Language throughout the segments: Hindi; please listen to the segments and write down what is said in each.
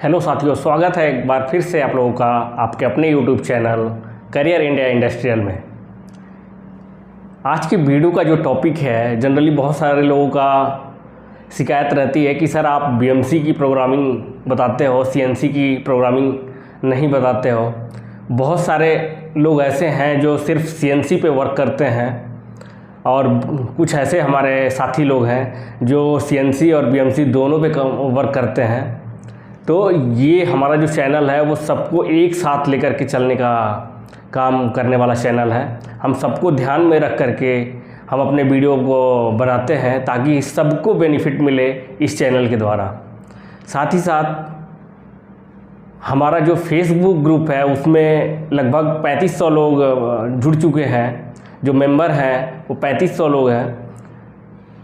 हेलो साथियों, स्वागत है एक बार फिर से आप लोगों का आपके अपने YouTube channel career India industrial में। आज की वीडियो का जो टॉपिक है, जनरली बहुत सारे लोगों का शिकायत रहती है कि सर आप बीएमसी की प्रोग्रामिंग बताते हो, सीएनसी की प्रोग्रामिंग नहीं बताते हो। बहुत सारे लोग ऐसे हैं जो सिर्फ सीएनसी पे वर्क करते हैं और कुछ ऐसे हमारे साथी लोग हैं जो सीएनसी और बीएमसी दोनों पे वर्क करते हैं। तो ये हमारा जो चैनल है वो सबको एक साथ लेकर के चलने का काम करने वाला चैनल है। हम सबको ध्यान में रख करके हम अपने वीडियो को बनाते हैं ताकि सबको बेनिफिट मिले इस चैनल के द्वारा। साथ ही साथ हमारा जो फेसबुक ग्रुप है उसमें लगभग 3500 लोग जुड़ चुके हैं, जो मेंबर हैं वो 3500 लोग हैं।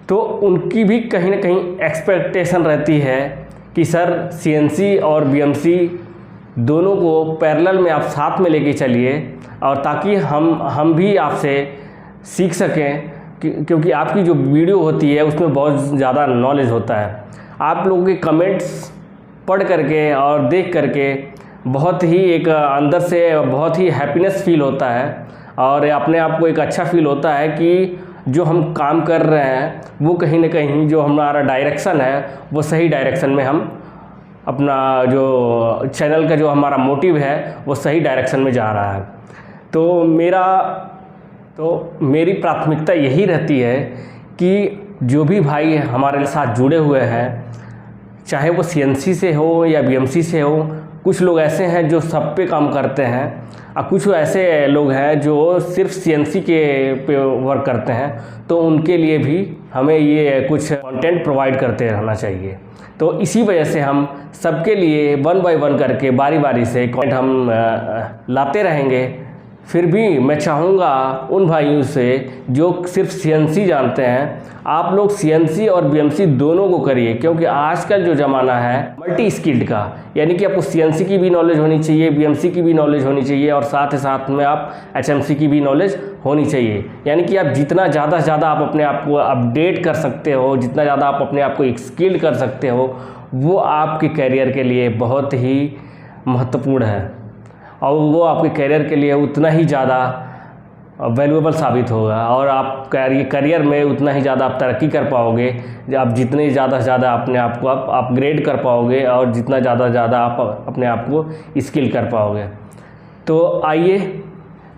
तो उनकी भी कहीं ना कहीं एक्सपेक्टेशन रहती है कि सर सीएनसी और बीएमसी दोनों को पैरेलल में आप साथ में लेके चलिए और ताकि हम भी आपसे सीख सकें, क्योंकि आपकी जो वीडियो होती है उसमें बहुत ज़्यादा नॉलेज होता है। आप लोगों के कमेंट्स पढ़ करके और देख करके बहुत ही एक अंदर से बहुत ही हैप्पीनेस फील होता है और अपने आप को एक अच्छा फील होता है कि जो हम काम कर रहे हैं वो कहीं ना कहीं जो हमारा डायरेक्शन है वो सही डायरेक्शन में, हम अपना जो चैनल का जो हमारा मोटिव है वो सही डायरेक्शन में जा रहा है। तो मेरी प्राथमिकता यही रहती है कि जो भी भाई हमारे साथ जुड़े हुए हैं, चाहे वो सीएनसी से हो या बीएमसी से हो, कुछ लोग ऐसे हैं जो सब पे काम करते हैं और कुछ ऐसे लोग हैं जो सिर्फ सीएनसी के पे वर्क करते हैं। तो उनके लिए भी हमें ये कुछ कंटेंट प्रोवाइड करते रहना चाहिए। तो इसी वजह से हम सबके लिए 1 बाय 1 करके बारी बारी से कंटेंट हम लाते रहेंगे। फिर भी मैं चाहूँगा उन भाइयों से जो सिर्फ सीएनसी जानते हैं, आप लोग सीएनसी और बीएमसी दोनों को करिए, क्योंकि आजकल जो ज़माना है मल्टी स्किल्ड का, यानी कि आपको सीएनसी की भी नॉलेज होनी चाहिए, बीएमसी की भी नॉलेज होनी चाहिए और साथ ही साथ में आप एचएमसी की भी नॉलेज होनी चाहिए। यानी कि आप जितना ज़्यादा से ज़्यादा आप अपने आप को अपडेट कर सकते हो, जितना ज़्यादा आप अपने आप को एक स्किल्ड कर सकते हो, वो आपके करियर के लिए बहुत ही महत्वपूर्ण है और वो आपके करियर के लिए उतना ही ज़्यादा वैल्यूएबल साबित होगा और आप करियर में उतना ही ज़्यादा आप तरक्की कर पाओगे। आप जितने ज़्यादा से ज़्यादा अपने आप को आप अपग्रेड कर पाओगे और जितना ज़्यादा से ज़्यादा आप अपने आप को स्किल कर पाओगे। तो आइए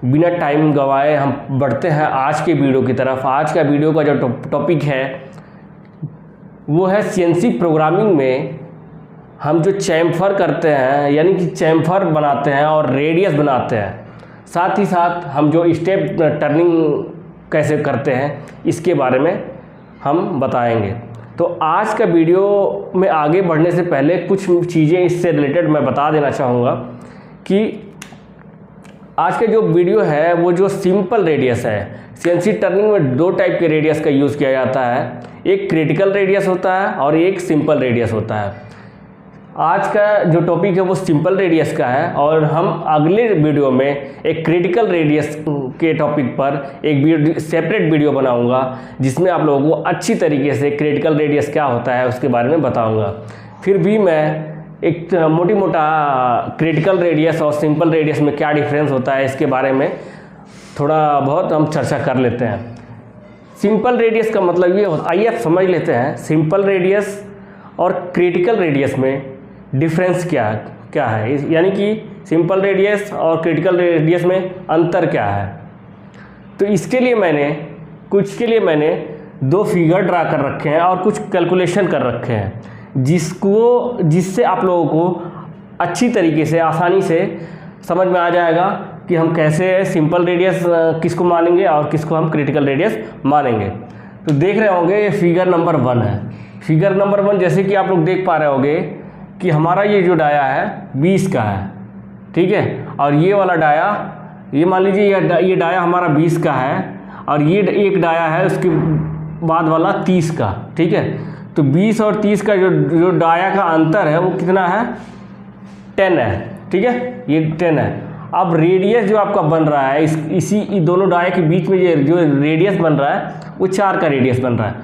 बिना टाइम गंवाए हम बढ़ते हैं आज के वीडियो की तरफ। आज का वीडियो का जो टॉपिक है वो है सीएनसी प्रोग्रामिंग में हम जो चैम्फर करते हैं, यानी कि चैम्फर बनाते हैं और रेडियस बनाते हैं, साथ ही साथ हम जो स्टेप टर्निंग कैसे करते हैं इसके बारे में हम बताएंगे। तो आज का वीडियो में आगे बढ़ने से पहले कुछ चीज़ें इससे रिलेटेड मैं बता देना चाहूँगा कि आज का जो वीडियो है वो जो सिंपल रेडियस है, सीएनसी टर्निंग में 2 टाइप के रेडियस का यूज़ किया जाता है। एक क्रिटिकल रेडियस होता है और एक सिंपल रेडियस होता है। आज का जो टॉपिक है वो सिंपल रेडियस का है और हम अगले वीडियो में एक क्रिटिकल रेडियस के टॉपिक पर एक सेपरेट वीडियो बनाऊंगा जिसमें आप लोगों को अच्छी तरीके से क्रिटिकल रेडियस क्या होता है उसके बारे में बताऊंगा। फिर भी मैं एक मोटा क्रिटिकल रेडियस और सिंपल रेडियस में क्या डिफरेंस होता है इसके बारे में थोड़ा बहुत हम चर्चा कर लेते हैं। सिंपल रेडियस का मतलब ये होता है, आइए आप समझ लेते हैं सिंपल रेडियस और क्रिटिकल रेडियस में डिफरेंस क्या है, यानी कि सिंपल रेडियस और क्रिटिकल रेडियस में अंतर क्या है। तो इसके लिए मैंने 2 फिगर ड्रा कर रखे हैं और कुछ कैलकुलेशन कर रखे हैं जिससे आप लोगों को अच्छी तरीके से आसानी से समझ में आ जाएगा कि हम कैसे सिंपल रेडियस किसको मानेंगे और किसको हम क्रिटिकल रेडियस मानेंगे। तो देख रहे होंगे ये फिगर नंबर 1 है। फिगर नंबर 1 जैसे कि आप लोग देख पा रहे होंगे कि हमारा ये जो डाया है 20 का है, ठीक है, और ये वाला डाया, ये मान लीजिए ये डाया हमारा 20 का है और ये एक डाया है उसके बाद वाला 30 का, ठीक है। तो 20 और 30 का जो डाया का अंतर है वो कितना है, 10 है, ठीक है, ये 10 है। अब रेडियस जो आपका बन रहा है इसी दोनों डाया के बीच में ये जो रेडियस बन रहा है वो 4 का रेडियस बन रहा है।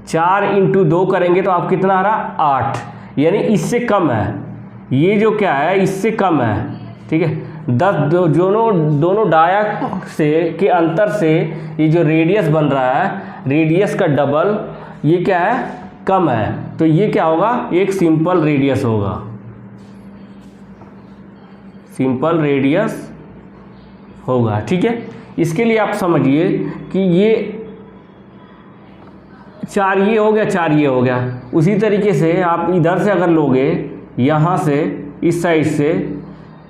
4 × 2 करेंगे तो आप कितना आ रहा, 8, यानी इससे कम है। ये जो क्या है इससे कम है, ठीक है। 10 दोनों डाया से के अंतर से ये जो रेडियस बन रहा है, रेडियस का डबल ये क्या है, कम है, तो ये क्या होगा, एक सिंपल रेडियस होगा, सिंपल रेडियस होगा, ठीक है। इसके लिए आप समझिए कि ये 4 ये हो गया, 4 ये हो गया। उसी तरीके से आप इधर से अगर लोगे यहाँ से इस साइड से,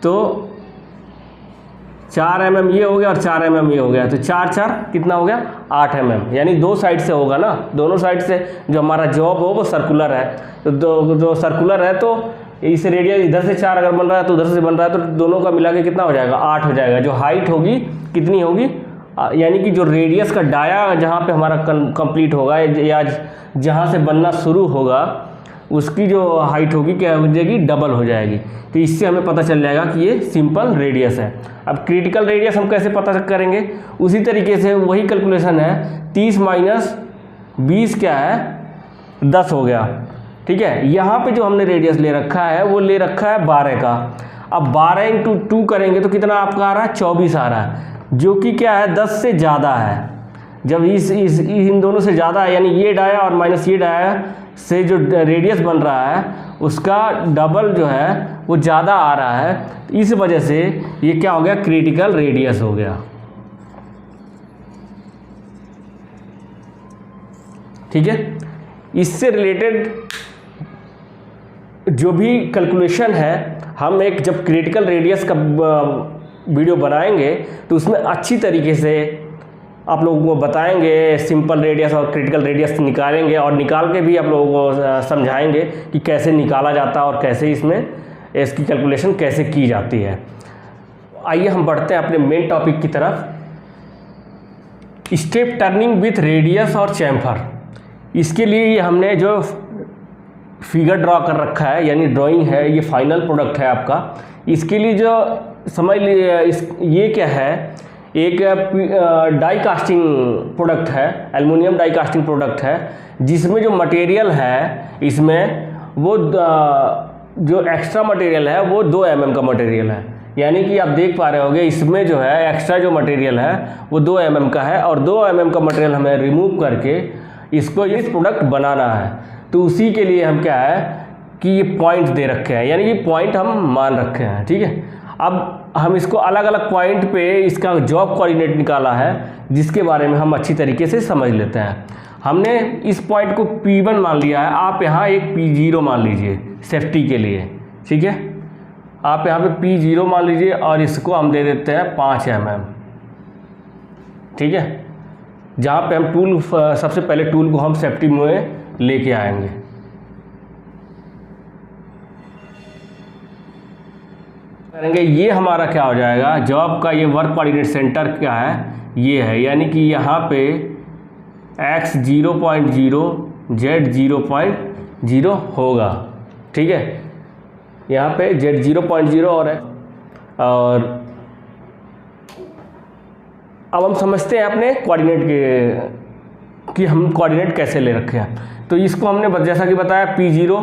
तो 4 mm ये हो गया और 4 mm ये हो गया, तो 4 4 कितना हो गया, 8 mm, यानी 2 साइड से होगा ना, दोनों साइड से जो हमारा जॉब हो वो सर्कुलर है, तो जो सर्कुलर है तो इस रेडियस इधर से 4 अगर बन रहा है तो उधर से बन रहा है, तो दोनों का मिला के कितना हो जाएगा, 8 हो जाएगा। जो हाइट होगी कितनी होगी, यानी कि जो रेडियस का डाया जहाँ पे हमारा कंप्लीट होगा या जहाँ से बनना शुरू होगा उसकी जो हाइट होगी क्या हो जाएगी, डबल हो जाएगी। तो इससे हमें पता चल जाएगा कि ये सिंपल रेडियस है। अब क्रिटिकल रेडियस हम कैसे पता करेंगे, उसी तरीके से वही कैलकुलेशन है, 30 माइनस 20 क्या है, 10 हो गया, ठीक है। यहाँ पे जो हमने रेडियस ले रखा है वो ले रखा है 12 का। अब 12 इंटू 2 करेंगे तो कितना आपका आ रहा है, 24 आ रहा है, जो कि क्या है 10 से ज़्यादा है। जब इन दोनों से ज़्यादा है, यानी ये डाया और माइनस ये डाया से जो रेडियस बन रहा है उसका डबल जो है वो ज़्यादा आ रहा है, इस वजह से ये क्या हो गया, क्रिटिकल रेडियस हो गया, ठीक है। इससे रिलेटेड जो भी कैलकुलेशन है, हम एक जब क्रिटिकल रेडियस का वीडियो बनाएंगे तो उसमें अच्छी तरीके से आप लोगों को बताएंगे, सिंपल रेडियस और क्रिटिकल रेडियस निकालेंगे और निकाल के भी आप लोगों को समझाएंगे कि कैसे निकाला जाता है और कैसे इसमें इसकी कैलकुलेशन कैसे की जाती है। आइए हम बढ़ते हैं अपने मेन टॉपिक की तरफ, स्टेप टर्निंग विथ रेडियस और चैम्फर। इसके लिए हमने जो फिगर ड्रॉ कर रखा है, यानी ड्राइंग है, ये फाइनल प्रोडक्ट है आपका। इसके लिए जो समझ लीजिए ये क्या है, एक डाई कास्टिंग प्रोडक्ट है, एल्युमिनियम डाई कास्टिंग प्रोडक्ट है, जिसमें जो मटेरियल है इसमें वो जो एक्स्ट्रा मटेरियल है वो 2 mm का मटेरियल है। यानी कि आप देख पा रहे होंगे इसमें जो है एक्स्ट्रा जो मटेरियल है वो 2 mm का है, और 2 mm का मटेरियल हमें रिमूव करके इसको इस प्रोडक्ट बनाना है। तो उसी के लिए हम क्या है कि ये पॉइंट दे रखे हैं, यानी कि पॉइंट हम मान रखे हैं, ठीक है। अब हम इसको अलग अलग पॉइंट पे इसका जॉब कोऑर्डिनेट निकाला है, जिसके बारे में हम अच्छी तरीके से समझ लेते हैं। हमने इस पॉइंट को P1 मान लिया है, आप यहाँ एक P0 मान लीजिए सेफ्टी के लिए, ठीक है। आप यहाँ पे P0 मान लीजिए और इसको हम दे देते हैं 5 mm, ठीक है। जहाँ पे हम टूल सबसे पहले टूल को हम सेफ्टी में लेके आएंगे, करेंगे। ये हमारा क्या हो जाएगा, जॉब का ये वर्क कोऑर्डिनेट सेंटर क्या है, ये है, यानी कि यहाँ पे x 0.0 z 0.0 होगा, ठीक है। यहाँ पे z 0.0 और अब हम समझते हैं अपने कोऑर्डिनेट के कि हम कोऑर्डिनेट कैसे ले रखे हैं। तो इसको हमने जैसा कि बताया P0,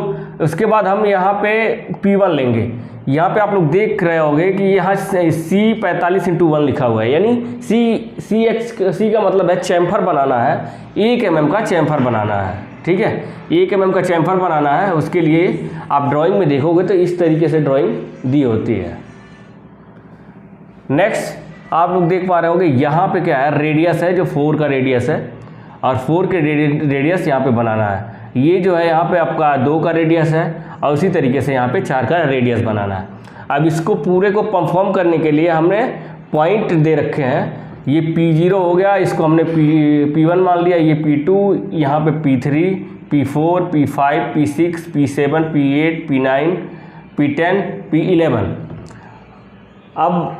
उसके बाद हम यहाँ पे P1 लेंगे। यहाँ पे आप लोग देख रहे होंगे कि यहाँ C 45/1 लिखा हुआ है, यानी C का मतलब है चैम्फर बनाना है, 1 mm का चैम्फर बनाना है, ठीक है। 1 mm का चैम्फर बनाना है, उसके लिए आप ड्राइंग में देखोगे तो इस तरीके से ड्राइंग दी होती है। नेक्स्ट आप लोग देख पा रहे होंगे यहाँ पे क्या है, रेडियस है, जो 4 का रेडियस है, और 4 के रेडियस यहाँ पे बनाना है। ये जो है यहाँ पे आपका 2 का रेडियस है, और उसी तरीके से यहाँ पे 4 का रेडियस बनाना है। अब इसको पूरे को परफॉर्म करने के लिए हमने पॉइंट दे रखे हैं। ये P0 हो गया, इसको हमने P1 मान लिया, ये P2, यहाँ पे P3, P4, P5, P6, P7, P8, P9, P10, P11। अब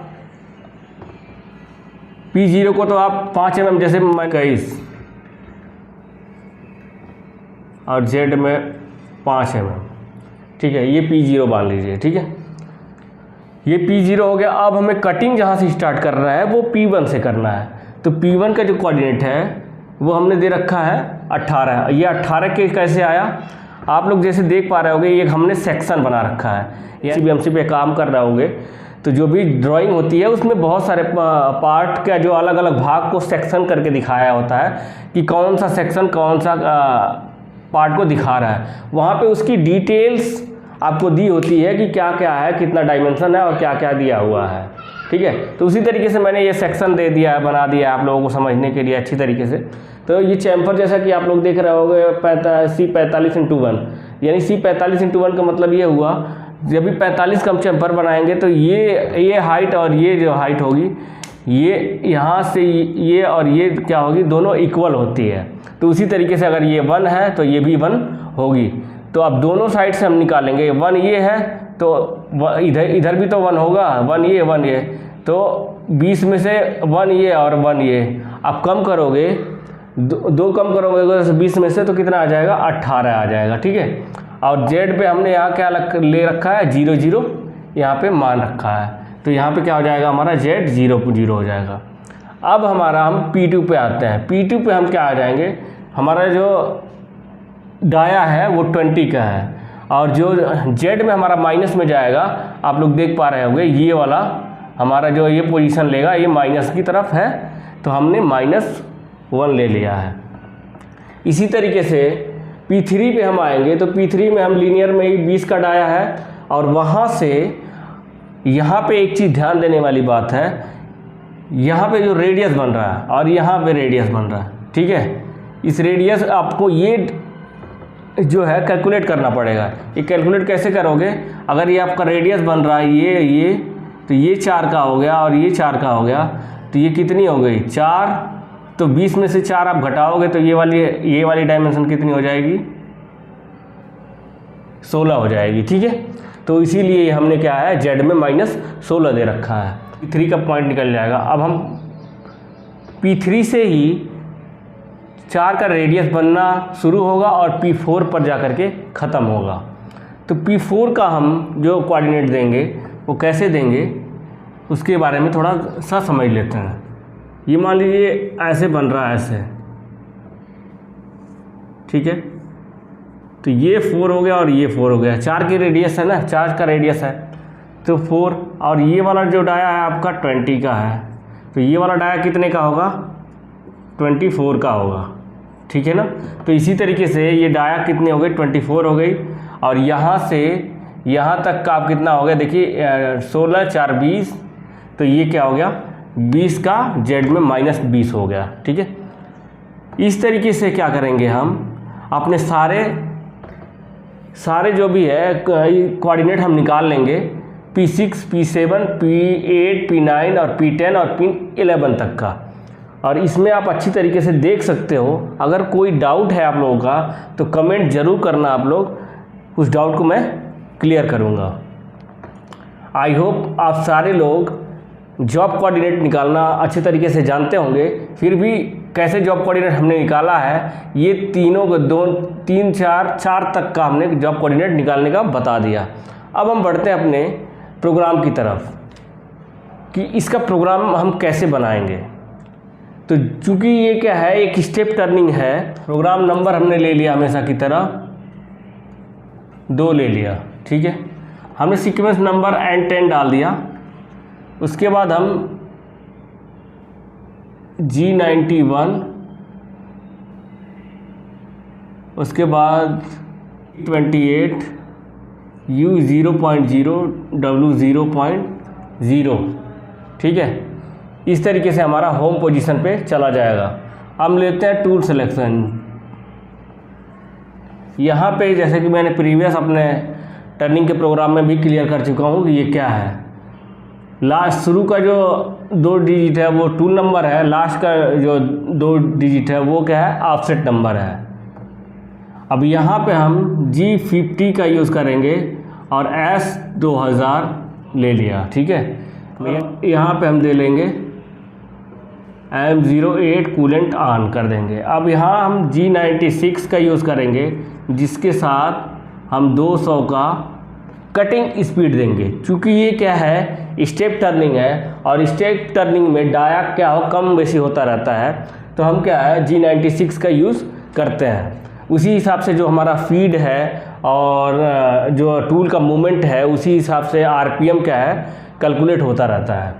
P0 को तो आप 5 mm जैसे 21 और Z में 5 mm, ठीक है। ये P0 मान लीजिए, ठीक है। ये P0 हो गया। अब हमें कटिंग जहाँ से स्टार्ट करना है वो P1 से करना है। तो P1 का जो कोऑर्डिनेट है वो हमने दे रखा है 18। ये 18 के कैसे आया, आप लोग जैसे देख पा रहे होगे, ये हमने सेक्शन बना रखा है, या बीएमसी पे काम कर रहे होगे तो जो भी ड्राइंग होती है उसमें बहुत सारे पार्ट का जो अलग अलग भाग को सेक्शन करके दिखाया होता है कि कौन सा सेक्शन कौन सा पार्ट को दिखा रहा है। वहाँ पे उसकी डिटेल्स आपको दी होती है कि क्या क्या है, कितना डायमेंशन है और क्या क्या दिया हुआ है। ठीक है, तो उसी तरीके से मैंने ये सेक्शन दे दिया है, बना दिया है आप लोगों को समझने के लिए अच्छी तरीके से। तो ये चैम्फर जैसा कि आप लोग देख रहे होंगे C45x1, यानी C45x1 का मतलब ये हुआ जब भी 45 का हम चैम्फर बनाएंगे तो ये हाइट और ये जो हाइट होगी, ये यहाँ से ये और ये क्या होगी, दोनों इक्वल होती है। तो उसी तरीके से अगर ये 1 है तो ये भी 1 होगी। तो अब दोनों साइड से हम निकालेंगे, 1 ये है तो इधर भी तो 1 होगा, 1 ये, तो 20 में से 1 ये और 1 ये। अब कम करोगे, दो कम करोगे 20 में से तो कितना आ जाएगा, 18 आ जाएगा। ठीक है, और जेड पे हमने यहाँ क्या ले रखा है, 0 0 यहाँ पे मान रखा है, तो यहाँ पे क्या हो जाएगा हमारा जेड 0 0 हो जाएगा। अब हमारा हम P2 पे आते हैं। P2 पे हम क्या आ जाएंगे, हमारा जो डाया है वो 20 का है और जो जेड में हमारा माइनस में जाएगा, आप लोग देख पा रहे होंगे ये वाला हमारा जो ये पोजीशन लेगा ये माइनस की तरफ है, तो हमने -1 ले लिया है। इसी तरीके से P3 पे हम आएंगे तो P3 में हम लीनियर में ही 20 का डाया है और वहाँ से यहाँ पे एक चीज़ ध्यान देने वाली बात है, यहाँ पे जो रेडियस बन रहा है और यहाँ पे रेडियस बन रहा है। ठीक है, इस रेडियस आपको ये जो है कैलकुलेट करना पड़ेगा। ये कैलकुलेट कैसे करोगे, अगर ये आपका रेडियस बन रहा है ये तो ये 4 का हो गया और ये 4 का हो गया, तो ये कितनी हो गई 4, तो 20 में से 4 आप घटाओगे तो ये वाली डायमेंशन कितनी हो जाएगी, 16 हो जाएगी। ठीक है, तो इसीलिए हमने क्या है जेड में -16 दे रखा है। P3 का पॉइंट निकल जाएगा। अब हम P3 से ही 4 का रेडियस बनना शुरू होगा और P4 पर जा कर के ख़त्म होगा। तो P4 का हम जो कोऑर्डिनेट देंगे वो कैसे देंगे उसके बारे में थोड़ा सा समझ लेते हैं। ये मान लीजिए ऐसे बन रहा है ऐसे, ठीक है, तो ये 4 हो गया और ये 4 हो गया, 4 की रेडियस है ना, 4 का रेडियस है तो 4, और ये वाला जो डाया है आपका 20 का है, तो ये वाला डाया कितने का होगा, 24 का होगा। ठीक है ना, तो इसी तरीके से ये डाया कितने हो गए, 24 हो गई, और यहाँ से यहाँ तक का आप कितना हो गया, देखिए 16 4 20, तो ये क्या हो गया 20 का जेड में -20 हो गया। ठीक है, इस तरीके से क्या करेंगे हम अपने सारे जो भी है कोऑर्डिनेट हम निकाल लेंगे, P6 P7 P8 P9 और P10 और P11 तक का। और इसमें आप अच्छी तरीके से देख सकते हो। अगर कोई डाउट है आप लोगों का तो कमेंट ज़रूर करना, आप लोग उस डाउट को मैं क्लियर करूँगा। आई होप आप सारे लोग जॉब कोऑर्डिनेट निकालना अच्छे तरीके से जानते होंगे। फिर भी कैसे जॉब कोऑर्डिनेट हमने निकाला है, ये तीनों को 2 3 4 तक का हमने जॉब कोऑर्डिनेट निकालने का बता दिया। अब हम बढ़ते हैं अपने प्रोग्राम की तरफ कि इसका प्रोग्राम हम कैसे बनाएंगे। तो चूँकि ये क्या है, एक स्टेप टर्निंग है, प्रोग्राम नंबर हमने ले लिया हमेशा की तरह 2 ले लिया। ठीक है, हमने सीक्वेंस नंबर N10 डाल दिया। उसके बाद हम G91, उसके बाद 28 U0.0 W0.0। ठीक है, इस तरीके से हमारा होम पोजीशन पे चला जाएगा। हम लेते हैं टूल सिलेक्शन। यहाँ पे जैसे कि मैंने प्रीवियस अपने टर्निंग के प्रोग्राम में भी क्लियर कर चुका हूँ कि ये क्या है। लास्ट शुरू का जो 2 डिजिट है वो टूल नंबर है, लास्ट का जो 2 डिजिट है वो क्या है, ऑफसेट नंबर है। अब यहाँ पे हम G50 का यूज़ करेंगे और S2000 ले लिया। ठीक है, यहाँ पे हम दे लेंगे M08 कूलेंट ऑन कर देंगे। अब यहाँ हम G96 का यूज़ करेंगे जिसके साथ हम 200 का कटिंग स्पीड देंगे। चूँकि ये क्या है स्टेप टर्निंग है और स्टेप टर्निंग में डाया क्या हो कम बेसी होता रहता है, तो हम क्या है G96 का यूज़ करते हैं। उसी हिसाब से जो हमारा फीड है और जो टूल का मूवमेंट है उसी हिसाब से आरपीएम क्या है कैलकुलेट होता रहता है।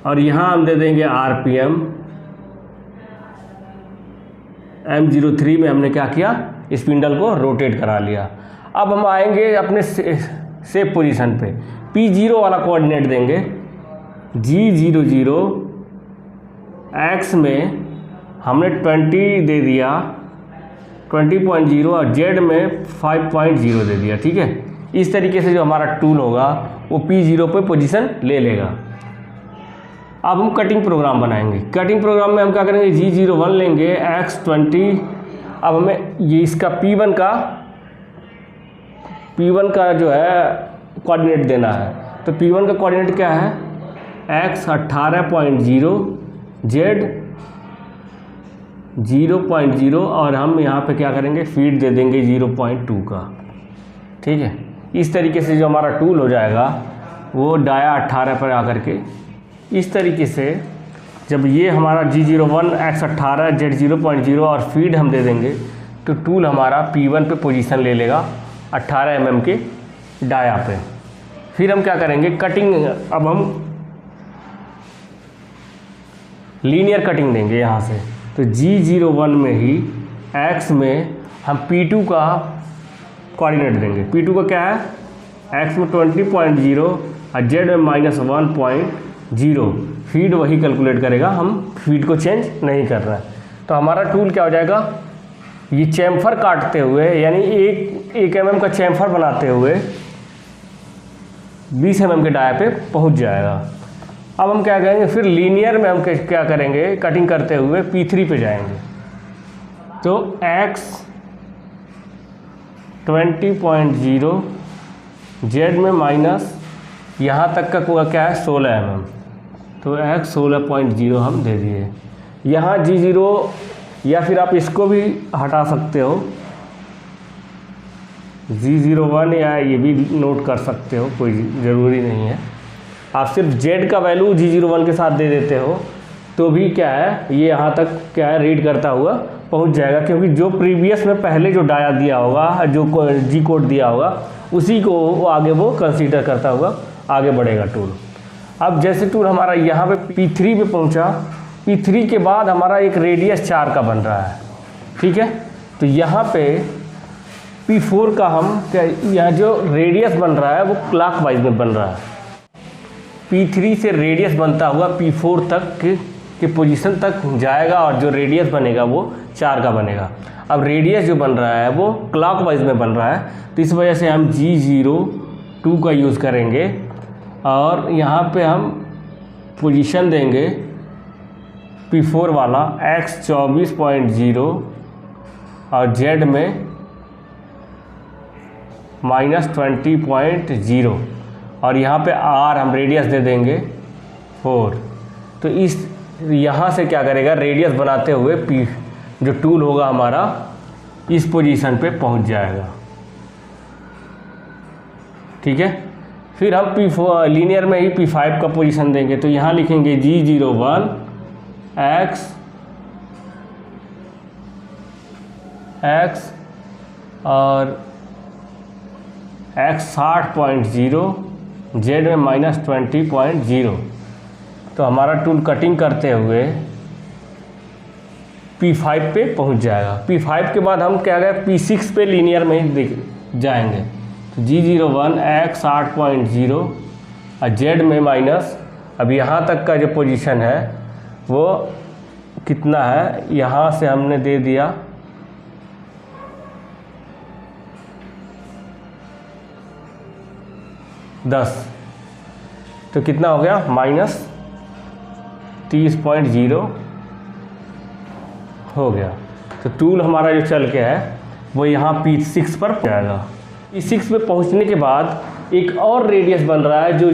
और यहाँ हम दे देंगे आरपीएम M03 में हमने क्या किया, स्पिंडल को रोटेट करा लिया। अब हम आएंगे अपने सेफ पोजीशन पे, P0 वाला कोऑर्डिनेट देंगे, G00 x में हमने 20 दे दिया 20.0 और Z में 5.0 दे दिया। ठीक है, इस तरीके से जो हमारा टूल होगा वो P0 पे पोजीशन ले लेगा। अब हम कटिंग प्रोग्राम बनाएंगे। कटिंग प्रोग्राम में हम क्या करेंगे, G01 लेंगे x20। अब हमें ये इसका P1 का जो है कोऑर्डिनेट देना है, तो P1 का कोऑर्डिनेट क्या है, x 18.0 Z 0.0 और हम यहाँ पे क्या करेंगे, फीड दे देंगे 0.2 का। ठीक है, इस तरीके से जो हमारा टूल हो जाएगा वो डाया 18 पर आकर के इस तरीके से जब ये हमारा G01 x 18 Z 0.0 और फीड हम दे देंगे तो टूल हमारा P1 पे पोजीशन ले लेगा 18 mm के डाया पे। फिर हम क्या करेंगे, कटिंग, अब हम लीनियर कटिंग देंगे यहाँ से। तो G01 में ही x में हम P2 का कोऑर्डिनेट देंगे। P2 का क्या है, x में 20.0 और Z में -1.0। फीड वही कैलकुलेट करेगा, हम फीड को चेंज नहीं कर रहे हैं। तो हमारा टूल क्या हो जाएगा, ये चैम्फर काटते हुए यानी एक mm का चैम्फर बनाते हुए 20 mm के डाया पे पहुंच जाएगा। अब हम क्या करेंगे, फिर लीनियर में हम क्या करेंगे, कटिंग करते हुए P3 पे जाएंगे। तो x 20.0 Z में माइनस यहाँ तक का क्या है 16 mm, तो x 16.0 हम दे दिए। यहाँ G0 या फिर आप इसको भी हटा सकते हो, G01 या ये भी नोट कर सकते हो, कोई ज़रूरी नहीं है। आप सिर्फ Z का वैल्यू G01 के साथ दे देते हो तो भी क्या है, ये यहाँ तक क्या है रीड करता हुआ पहुँच जाएगा, क्योंकि जो प्रीवियस में पहले जो डाया दिया होगा, जो G कोड दिया होगा, उसी को वो आगे वो कंसीडर करता हुआ आगे बढ़ेगा टूल। अब जैसे टूल हमारा यहाँ पे P3 पे पहुँचा, P3 के बाद हमारा एक रेडियस 4 का बन रहा है। ठीक है, तो यहाँ पे P4 का हम क्या, यहाँ जो रेडियस बन रहा है वो क्लॉकवाइज में बन रहा है। P3 से रेडियस बनता हुआ P4 तक के पोजीशन तक जाएगा और जो रेडियस बनेगा वो 4 का बनेगा। अब रेडियस जो बन रहा है वो क्लॉकवाइज में बन रहा है, तो इस वजह से हम G02 का यूज़ करेंगे और यहाँ पे हम पोजीशन देंगे P4 वाला x 24.0 और Z में -20.0 और यहाँ पे R हम रेडियस दे देंगे 4। तो इस यहाँ से क्या करेगा, रेडियस बनाते हुए P जो टूल होगा हमारा इस पोजीशन पे पहुँच जाएगा। ठीक है, फिर हम P4 लीनियर में ही P5 का पोजीशन देंगे। तो यहाँ लिखेंगे G01 x और x 60.0 Z में -20.0। तो हमारा टूल कटिंग करते हुए P5 पे पहुंच जाएगा। P5 के बाद हम क्या गए, P6 पे लीनियर में ही जाएंगे। तो G01 x 60.0 और Z में माइनस, अब यहाँ तक का जो पोजीशन है वो कितना है, यहाँ से हमने दे दिया 10, तो कितना हो गया, -30.0 हो गया। तो टूल हमारा जो चल के है वो यहाँ P6 पर जाएगा। P6 पे पहुँचने के बाद एक और रेडियस बन रहा है, जो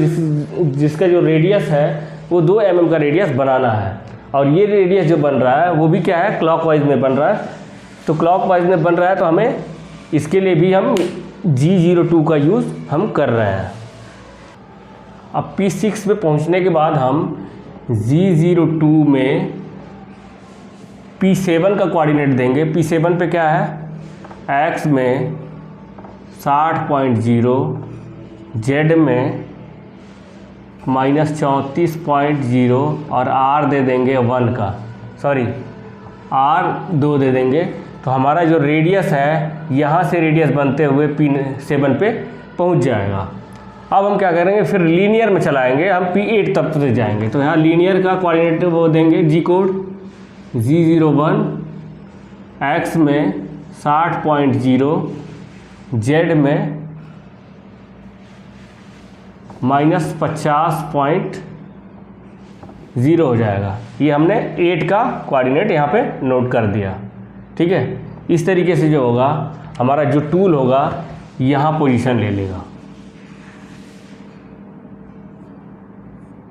जिसका जो रेडियस है वो 2 mm का रेडियस बनाना है, और ये रेडियस जो बन रहा है वो भी क्या है, क्लॉकवाइज में बन रहा है। तो क्लॉकवाइज में बन रहा है तो हमें इसके लिए भी हम G02 का यूज़ हम कर रहे हैं। अब P6 पे पहुंचने के बाद हम G02 में P7 का कोऑर्डिनेट देंगे। P7 पे क्या है, x में 60.0, z में -34.0 और r दे देंगे 1 का, सॉरी r 2 दे देंगे। तो हमारा जो रेडियस है यहाँ से रेडियस बनते हुए P7 पे पहुँच जाएगा। अब हम क्या करेंगे, फिर लीनियर में चलाएंगे, हम P8 तक से जाएंगे। तो यहाँ लीनियर का कोऑर्डिनेट वो देंगे जी कोड G01, x में 60.0, z में -50.0 हो जाएगा। ये हमने 8 का कोऑर्डिनेट यहाँ पे नोट कर दिया। ठीक है, इस तरीके से जो होगा हमारा जो टूल होगा यहाँ पोजीशन ले लेगा।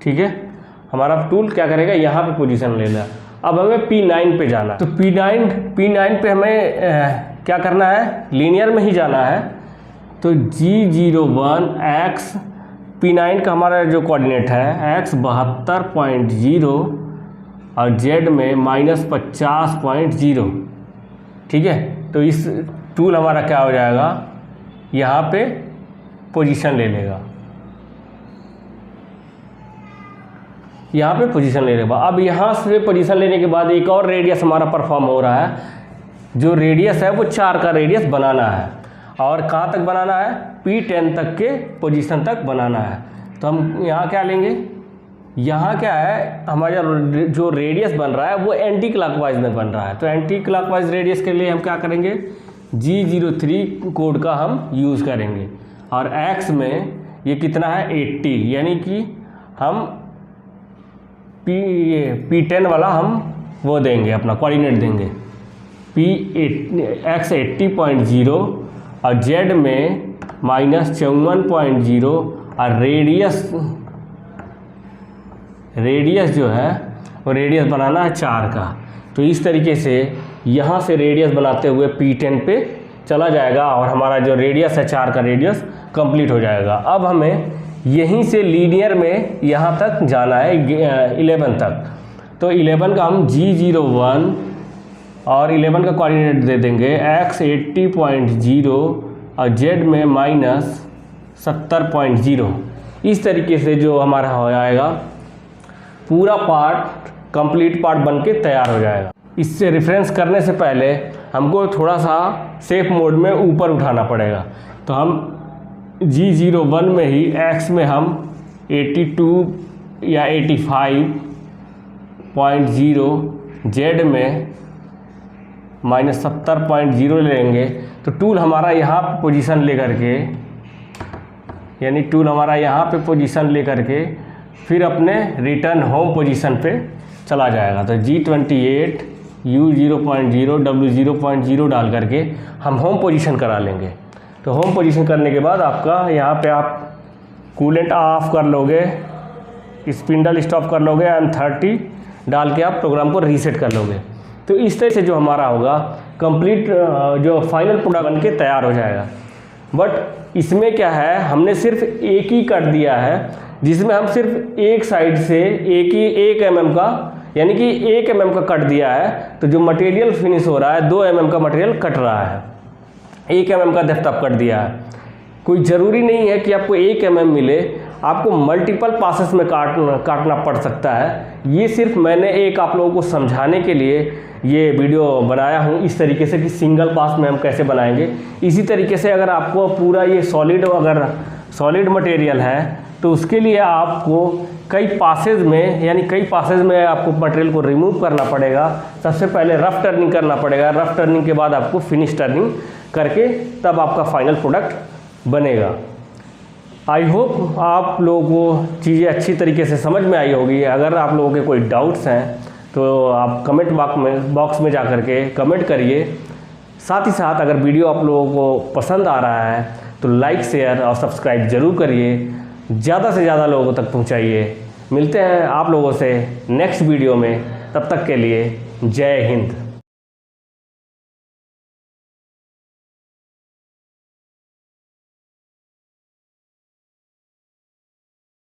ठीक है, हमारा टूल क्या करेगा, यहाँ पे पोजीशन ले लेगा। अब हमें P9 पे जाना है। तो P9 पे हमें क्या करना है, लीनियर में ही जाना है। तो G01 x P9 का हमारा जो कोऑर्डिनेट है x 72.0 और z में -50.0। ठीक है, तो इस टूल हमारा क्या हो जाएगा, यहाँ पे पोजीशन ले लेगा, यहाँ पे पोजीशन ले लेगा। अब यहाँ से पोजीशन लेने के बाद एक और रेडियस हमारा परफॉर्म हो रहा है। जो रेडियस है वो 4 का रेडियस बनाना है, और कहाँ तक बनाना है, P10 तक के पोजीशन तक बनाना है। तो हम यहाँ क्या लेंगे, यहाँ क्या है, हमारा जो रेडियस बन रहा है वो एंटी क्लॉकवाइज में बन रहा है। तो एंटी क्लॉकवाइज रेडियस के लिए हम क्या करेंगे, G03 कोड का हम यूज़ करेंगे। और x में ये कितना है 80, यानी कि हम P10 वाला हम वो देंगे, अपना कोऑर्डिनेट देंगे x 80.0 और z में -54.0 और रेडियस जो है वो रेडियस बनाना है 4 का। तो इस तरीके से यहाँ से रेडियस बनाते हुए P10 पे चला जाएगा और हमारा जो रेडियस है 4 का रेडियस कंप्लीट हो जाएगा। अब हमें यहीं से लीनियर में यहाँ तक जाना है 11 तक। तो 11 का हम G01 और 11 का कोऑर्डिनेट दे देंगे x 80.0 और z में -70.0। इस तरीके से जो हमारा हो जाएगा पूरा पार्ट कंप्लीट पार्ट बन के तैयार हो जाएगा। इससे रेफरेंस करने से पहले हमको थोड़ा सा सेफ मोड में ऊपर उठाना पड़ेगा। तो हम G01 में ही x में हम 82 या 85.0, z में -70.0 लेंगे। तो टूल हमारा यहाँ पे पोजीशन ले करके, यानी टूल हमारा यहाँ पे पोजीशन ले करके फिर अपने रिटर्न होम पोजीशन पे चला जाएगा। तो G28 U0.0 W0.0 डाल करके हम होम पोजीशन करा लेंगे। तो होम पोजीशन करने के बाद आपका यहाँ पे आप कूलेंट ऑफ कर लोगे, स्पिंडल स्टॉप कर लोगे एंड 30 डाल के आप प्रोग्राम को रीसेट कर लोगे। तो इस तरह से जो हमारा होगा कंप्लीट जो फाइनल प्रोडक्ट बन के तैयार हो जाएगा। बट इसमें क्या है, हमने सिर्फ एक ही कट दिया है, जिसमें हम सिर्फ एक साइड से एक mm का, यानी कि 1 mm का कट दिया है। तो जो मटेरियल फिनिश हो रहा है 2 mm का मटेरियल कट रहा है, 1 mm का डेप्थ आप कट दिया है। कोई ज़रूरी नहीं है कि आपको 1 mm मिले, आपको मल्टीपल पासेस में काटना पड़ सकता है। ये सिर्फ मैंने एक आप लोगों को समझाने के लिए ये वीडियो बनाया हूँ, इस तरीके से कि सिंगल पास में हम कैसे बनाएंगे। इसी तरीके से अगर आपको पूरा ये सॉलिड मटेरियल है तो उसके लिए आपको कई पासेज में आपको मटेरियल को रिमूव करना पड़ेगा। सबसे पहले रफ टर्निंग करना पड़ेगा, रफ टर्निंग के बाद आपको फिनिश टर्निंग करके तब आपका फाइनल प्रोडक्ट बनेगा। आई होप आप लोगों को चीज़ें अच्छी तरीके से समझ में आई होगी। अगर आप लोगों के कोई डाउट्स हैं तो आप कमेंट बॉक्स में जा कर के कमेंट करिए। साथ ही साथ अगर वीडियो आप लोगों को पसंद आ रहा है तो लाइक, शेयर और सब्सक्राइब ज़रूर करिए, ज़्यादा से ज़्यादा लोगों तक पहुंचाइए। मिलते हैं आप लोगों से नेक्स्ट वीडियो में, तब तक के लिए जय हिंद।